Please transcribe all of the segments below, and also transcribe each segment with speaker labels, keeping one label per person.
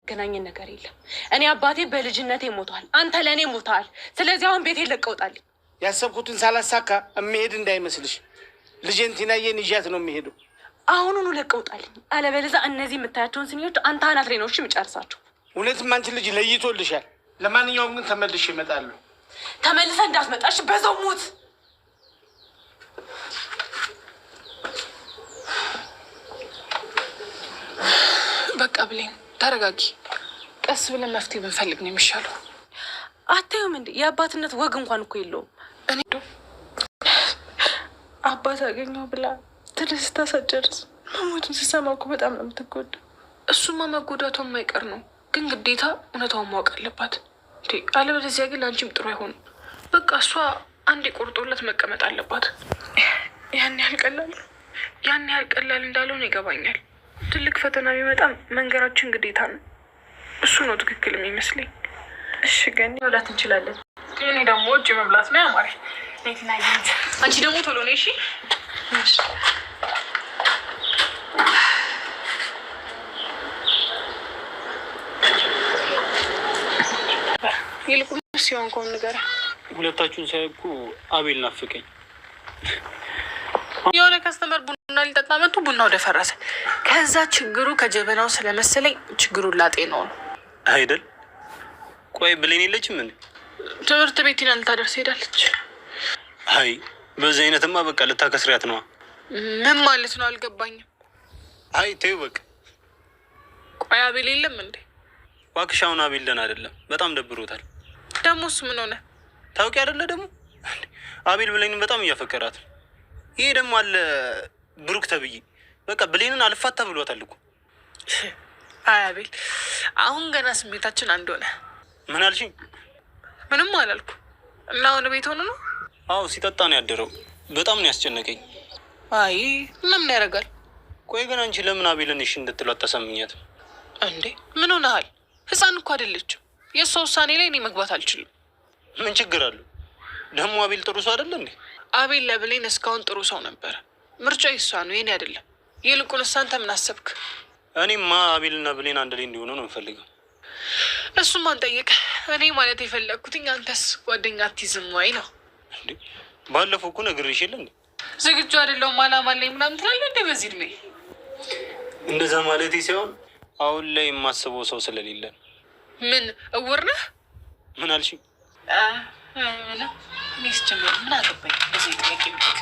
Speaker 1: ገናኝ ነገር የለም። እኔ አባቴ በልጅነቴ ሞቷል። አንተ ለእኔ ሞታል። ስለዚህ አሁን ቤቴ ለቀውጣል።
Speaker 2: ያሰብኩትን ሳላሳካ እምሄድ እንዳይመስልሽ። ልጄን ቲናዬን ይዣት ነው የሚሄደው።
Speaker 1: አሁኑኑ ለቀውጣል። አለበለዚያ እነዚህ የምታያቸውን ስኒዎች አንተ አናት ላይ ነው እሺ የምጨርሳቸው።
Speaker 2: እውነትም አንቺ ልጅ ለይቶልሻል። ለማንኛውም ግን ተመልሼ እመጣለሁ።
Speaker 1: ተመልሰህ እንዳትመጣሽ በዛው ሞት።
Speaker 3: በቃ ብሌን ተረጋጊ። ቀስ ብለን መፍትሄ ብንፈልግ ነው የሚሻለው።
Speaker 1: አታዩም እንዴ የአባትነት ወግ እንኳን እኮ የለውም።
Speaker 3: እኔ አባት አገኘው ብላ ትደስታ ሳትጨርስ መሞቱን ስሰማ እኮ በጣም ነው የምትጎዳው። እሱማ መጎዳቷ የማይቀር ነው፣ ግን ግዴታ እውነታውን ማወቅ አለባት። አለበለዚያ ግን ለአንቺም ጥሩ አይሆንም። በቃ እሷ አንዴ ቆርጦለት መቀመጥ አለባት። ያን ያህል ቀላል እንዳልሆነ ይገባኛል። ትልቅ ፈተና ቢመጣም መንገራችን ግዴታ ነው። እሱ ነው ትክክል የሚመስለኝ። እሺ ግን መብላት እንችላለን። እኔ ደግሞ ውጭ መብላት ነው ያማረኝ። ኔትና ይንት አንቺ ደግሞ ቶሎ ነይ። እሺ ይልቁንስ ሲሆን ከሆነ ነገር
Speaker 4: ሁለታችሁን ሳይኩ አቤል ናፍቀኝ።
Speaker 3: የሆነ ከስተመር ቡና ሊጠጣ መጡ። ቡናው ደፈረሰ። ከዛ ችግሩ ከጀበናው ስለመሰለኝ ችግሩን ላጤ ነው
Speaker 4: አይደል? ቆይ ብሌን የለችም እንዴ?
Speaker 3: ትምህርት ቤት ልታደርስ ሄዳለች።
Speaker 4: አይ በዚህ አይነትማ በቃ ልታከስሪያት ነዋ።
Speaker 3: ምን ማለት ነው አልገባኝም።
Speaker 4: አይ ተይው በቃ።
Speaker 3: ቆይ አቤል የለም እንዴ?
Speaker 4: እባክሽ አሁን አቤል ደህና አይደለም፣ በጣም ደብሮታል።
Speaker 3: ደሞስ ምን ሆነ?
Speaker 4: ታውቂ አይደለ? ደግሞ አቤል ብሌንን በጣም እያፈቀራት ነው። ይሄ ደግሞ አለ ብሩክ ተብዬ በቃ ብሌንን አልፋታ ብሏታል እኮ።
Speaker 3: አይ አቤል አሁን ገና ስሜታችን አንድ ሆነ።
Speaker 4: ምን አልሽኝ?
Speaker 3: ምንም አላልኩ። እና አሁን ቤት ሆነ ነው?
Speaker 4: አዎ ሲጠጣ ነው ያደረው። በጣም ነው ያስጨነቀኝ።
Speaker 3: አይ ለምን ያደርጋል?
Speaker 4: ቆይ ግን አንቺ ለምን አቤልን እሺ እንድትሏት ተሰምኛት
Speaker 3: እንዴ? ምን ሆነሃል? ህፃን እኮ አይደለችም። የእሷ ውሳኔ ላይ እኔ መግባት አልችልም።
Speaker 4: ምን ችግር አለው? ደግሞ አቤል ጥሩ ሰው አይደለ እንዴ?
Speaker 3: አቤል ለብሌን እስካሁን ጥሩ ሰው ነበረ። ምርጫ ይሷ ነው የኔ አይደለም። ይልቁንስ አንተ ምን አሰብክ?
Speaker 4: እኔማ አቤልና ብሌን አንድ ላይ እንዲሆኑ ነው የምፈልገው።
Speaker 3: እሱም አንጠይቅ። እኔ ማለት የፈለግኩትኝ አንተስ ጓደኛ አትይዝም ወይ ነው።
Speaker 4: እንዴ ባለፈው እኮ ነግሬሽ የለ እንዴ?
Speaker 3: ዝግጁ አይደለሁም አላማ አለኝ ምናምን ትላለህ እንዴ? በዚህ እድሜ
Speaker 4: እንደዛ ማለቴ ሳይሆን አሁን ላይ የማስበው ሰው ስለሌለ ነው።
Speaker 3: ምን እውር ነህ?
Speaker 4: ምን አልሽኝ?
Speaker 3: እኔ ስጀምር ምን አገባኝ በዚህ ጥያቄ ምትክ።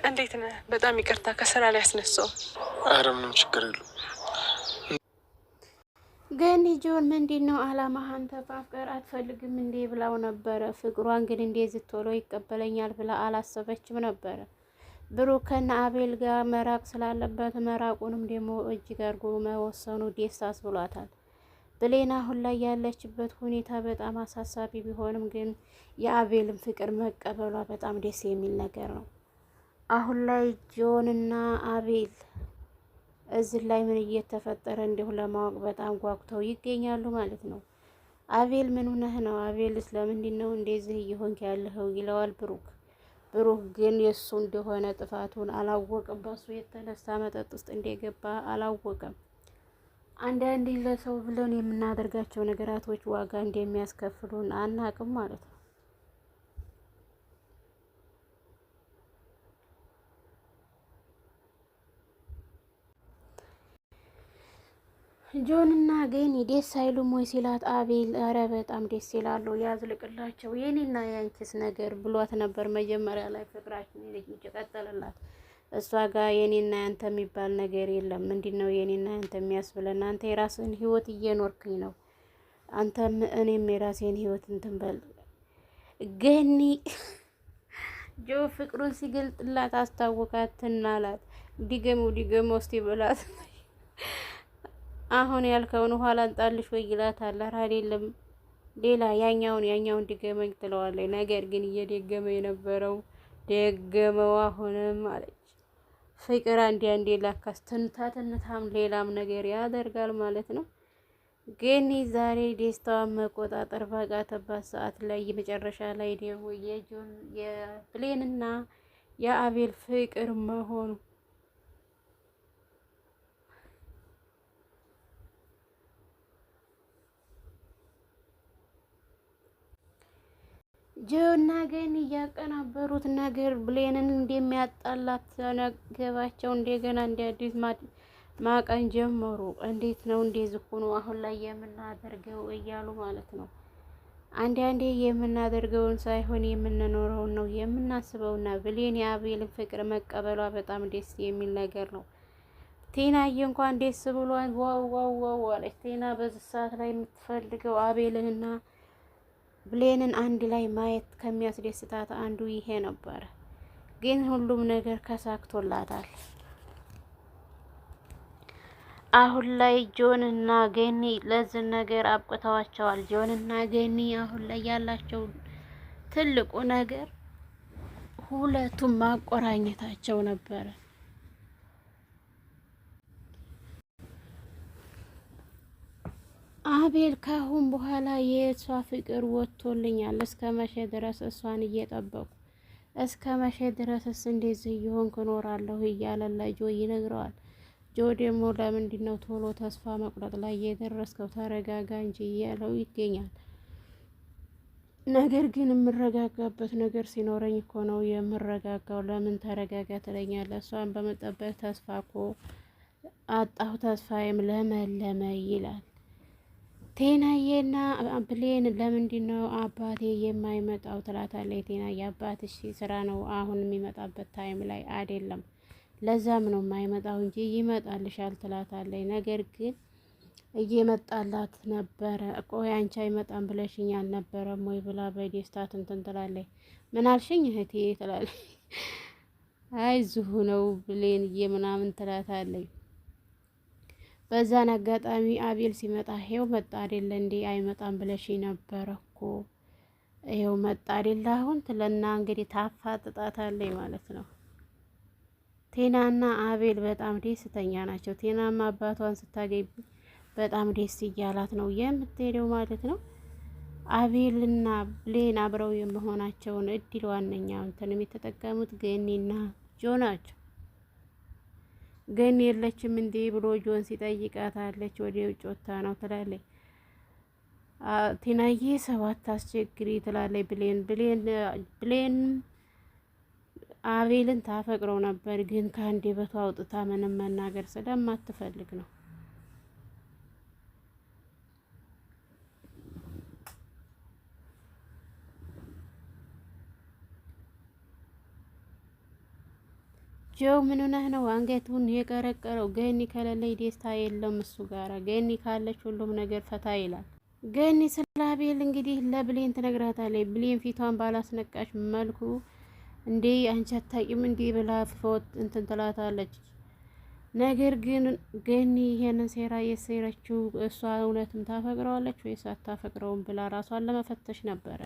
Speaker 3: እንዴት ነህ? በጣም ይቅርታ ከስራ ላይ ያስነሳው።
Speaker 2: ኧረ ምንም ችግር የለም።
Speaker 5: ግን ጆን ምንድነው አላማህን? ተፋፍቀር አትፈልግም እንዴ ብላው ነበረ። ፍቅሯን ግን እንደዚህ ቶሎ ይቀበለኛል ብላ አላሰበችም ነበረ። ብሩክና አቤል ጋር መራቅ ስላለበት መራቁንም ደግሞ እጅግ አድርጎ መወሰኑ ደስ ብሏታል። ብሌን አሁን ላይ ያለችበት ሁኔታ በጣም አሳሳቢ ቢሆንም ግን የአቤልን ፍቅር መቀበሏ በጣም ደስ የሚል ነገር ነው። አሁን ላይ ጆንና አቤል እዚህ ላይ ምን እየተፈጠረ እንዲሁ ለማወቅ በጣም ጓጉተው ይገኛሉ ማለት ነው። አቤል ምን ሆነህ ነው? አቤልስ ለምንድን ነው እንደዚህ እየሆንክ ያለኸው? ይለዋል ብሩክ። ብሩክ ግን የእሱ እንደሆነ ጥፋቱን አላወቅም። በሱ የተነሳ መጠጥ ውስጥ እንደገባ አላወቅም። አንዳንዴ ለሰው ብለን የምናደርጋቸው ነገራቶች ዋጋ እንደሚያስከፍሉን አናቅም ማለት ነው። ጆንና ግን ደስ አይሉም ወይ ሲላት አቤል ኧረ በጣም ደስ ይላሉ ያዝልቅላቸው የኔና ያንቺስ ነገር ብሏት ነበር መጀመሪያ ላይ ፍቅራችን ልጅ ይቀጥልላት። እሷ ጋር የኔና ያንተ የሚባል ነገር የለም። ምንድነው የኔና ያንተ የሚያስብለን? አንተ የራስን ህይወት እየኖርክኝ ነው፣ አንተም እኔም የራሴን ህይወት እንትን በል። ገኒ ጆ ፍቅሩን ሲገልጥላት አስታወቃት ትናላት። ዲገመው እስቲ ብላት አሁን ያልከውን ኋላ እንጣልሽ ወይ ይላታል። ኧረ አይደለም ሌላ ያኛውን ድገመኝ ትለዋለች። ነገር ግን እየደገመ የነበረው ደገመው አሁንም አለች። ፍቅር አንዴ ላካስ ትንታም ሌላም ነገር ያደርጋል ማለት ነው። ግን ዛሬ ደስታዋን መቆጣጠር ባቃተባት ሰዓት ላይ የመጨረሻ ላይ ደግሞ የብሌንና የአቤል ፍቅር መሆኑ ጆና ገኒ እያቀናበሩት ነገር ብሌንን እንደሚያጣላት ነገባቸው። እንደገና እንደ አዲስ ማቀን ጀመሩ። እንዴት ነው እንደዚህ ሆኖ አሁን ላይ የምናደርገው እያሉ ማለት ነው። አንዳንዴ የምናደርገውን ሳይሆን የምንኖረውን ነው የምናስበውና ብሌን የአቤልን ፍቅር መቀበሏ በጣም ደስ የሚል ነገር ነው። ቴናዬ እንኳን ደስ ብሏን ዋው ዋው ዋው አለች። ቴና በዚህ ሰዓት ላይ የምትፈልገው አቤልንና ብሌንን አንድ ላይ ማየት ከሚያስደስታት አንዱ ይሄ ነበር። ግን ሁሉም ነገር ከሳክቶላታል። አሁን ላይ ጆን እና ገኒ ለዚህ ነገር አብቅተዋቸዋል። ጆን እና ገኒ አሁን ላይ ያላቸው ትልቁ ነገር ሁለቱም ማቆራኘታቸው ነበረ። አቤል ካሁን በኋላ የእሷ ፍቅር ወጥቶልኛል፣ እስከ መቼ ድረስ እሷን እየጠበቁ እስከ መቼ ድረስስ እንደዚህ እየሆንኩ እኖራለሁ እያለ ለጆ ይነግረዋል። ጆ ደግሞ ለምንድን ነው ቶሎ ተስፋ መቁረጥ ላይ የደረስከው? ተረጋጋ እንጂ እያለው ይገኛል። ነገር ግን የምረጋጋበት ነገር ሲኖረኝ እኮ ነው የምረጋጋው። ለምን ተረጋጋ ትለኛለህ? እሷን በመጠበቅ ተስፋ እኮ አጣሁ፣ ተስፋዬም ለመለመ ይላል። ቴናዬና ብሌን ለምንድን ነው አባቴ የማይመጣው ትላታለች። ቴናዬ አባትሽ ስራ ነው አሁን የሚመጣበት ታይም ላይ አይደለም፣ ለዛም ነው የማይመጣው እንጂ ይመጣልሻል ትላታለች። ነገር ግን እየመጣላት ነበረ። ቆይ አንቺ አይመጣም ብለሽኝ አልነበረም ወይ ብላ በደስታ እንትን ትላለች። ምን አልሽኝ እህቴ ትላለች። አይዞህ ነው ብሌንዬ ምናምን ትላታለች። በዛን አጋጣሚ አቤል ሲመጣ ይሄው መጣ አይደለ እንዴ አይመጣም ብለሽኝ ነበረ እኮ ይሄው መጣ አይደለ አሁን ትለና እንግዲህ ታፋጥጣታለች ማለት ነው። ቴናና አቤል በጣም ደስተኛ ናቸው። ቴናማ አባቷን ስታገኝ በጣም ደስ እያላት ነው የምትሄደው ማለት ነው። አቤልና ብሌን አብረው የመሆናቸውን እድል ዋነኛው እንትንም የተጠቀሙት ገኒና ጆ ናቸው። ገኒ የለችም እንዴ ብሎ ጆን ሲጠይቃት አለች ወደ ውጭ ወጥታ ነው ትላለች። ቴናዬ ሰባት አስቸግሪ ትላለች ብሌን አቤልን ታፈቅረው ነበር፣ ግን ከአንደበቷ አውጥታ ምንም መናገር ስለማትፈልግ ነው። ጆ ምን ሆነህ ነው አንገቱን የቀረቀረው? ገኒ ከሌለኝ ደስታ የለም እሱ ጋራ፣ ገኒ ካለች ሁሉም ነገር ፈታ ይላል። ገኒ ስለ አቤል እንግዲህ ለብሌን ትነግራታለች። ብሌን ፊቷን ባላስነቃሽ መልኩ እንዴ አንቺ አታውቂም እንዴ ብላ ፎት እንትን ትላታለች። ነገር ግን ገኒ ይሄንን ሴራ የሴረችው እሷ እውነትም ታፈቅረዋለች ወይስ አታፈቅረውም ብላ ራሷን ለመፈተሽ ነበረ።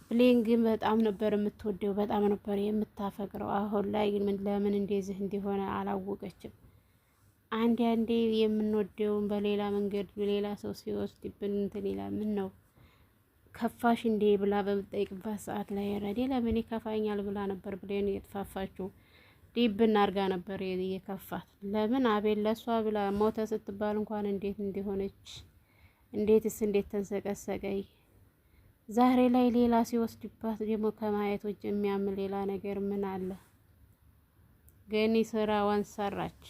Speaker 5: ብሌን ግን በጣም ነበር የምትወደው፣ በጣም ነበር የምታፈቅረው። አሁን ላይ ግን ለምን እንደዚህ እንዲሆነ አላወቀችም። አንዳንዴ የምንወደውን በሌላ መንገድ ሌላ ሰው ሲወስድብን እንትን ይላል። ምን ነው ከፋሽ እንዴ ብላ በምጠይቅባት ሰዓት ላይ ረዴ ለምን ይከፋኛል ብላ ነበር ብሌን የጥፋፋችው። ዲብና አርጋ ነበር የከፋት። ለምን አቤል ለሷ ብላ ሞተ ስትባል እንኳን እንዴት እንዲሆነች እንዴትስ እንዴት ተንሰቀሰቀይ። ዛሬ ላይ ሌላ ሲወስድባት ደግሞ ከማየት ውጭ የሚያም ሌላ ነገር ምን አለ? ገኒ ስራዋን ሰራች።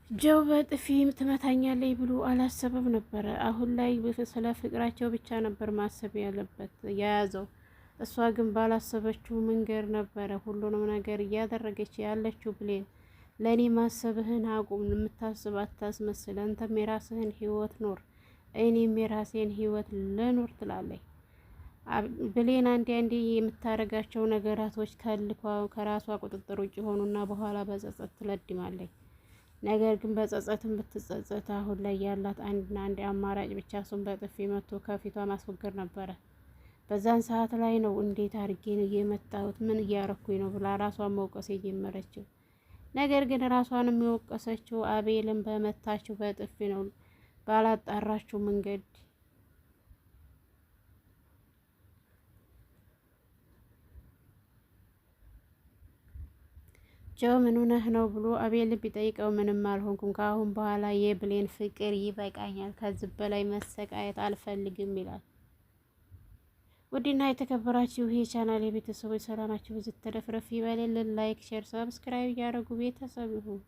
Speaker 5: ጆው በጥፊ ትመታኛለች ብሎ አላሰበም ነበረ። አሁን ላይ ስለ ፍቅራቸው ብቻ ነበር ማሰብ ያለበት የያዘው። እሷ ግን ባላሰበችው መንገድ ነበረ ሁሉንም ነገር እያደረገች ያለችው። ብሌን ለእኔ ማሰብህን አቁም፣ የምታስብ አታስመስል፣ አንተም የራስህን ህይወት ኖር፣ እኔም የራሴን ህይወት ልኖር ትላለች ብሌን። አንዴ የምታረጋቸው ነገራቶች ከራሷ ቁጥጥር ውጭ ሆኑና በኋላ በጸጸት ትለድማለች። ነገር ግን በጸጸትም ብትጸጸት አሁን ላይ ያላት አንድና አንድ አማራጭ ብቻ እሱም በጥፊ መቶ ከፊቷ ማስወገድ ነበረ። በዛን ሰዓት ላይ ነው እንዴት አድርጌ ነው የመጣሁት ምን እያረኩኝ ነው ብላ ራሷን መውቀስ የጀመረችው። ነገር ግን ራሷን የሚወቀሰችው አቤልን በመታችው በጥፊ ነው፣ ባላጣራችው መንገድ። ጆ ምን ሆነህ ነው ብሎ አቤል ቢጠይቀው ምንም አልሆንኩም፣ ከአሁን በኋላ የብሌን ፍቅር ይበቃኛል፣ ከዚህ በላይ መሰቃየት አልፈልግም ይላል። ውድና የተከበራችሁ የቻናል የቤተሰቦች ሰላማችሁ ብዙ ተረፍረፍ ይበልልን። ላይክ፣ ሼር፣ ሰብስክራይብ እያደረጉ ቤተሰብ ይሁኑ።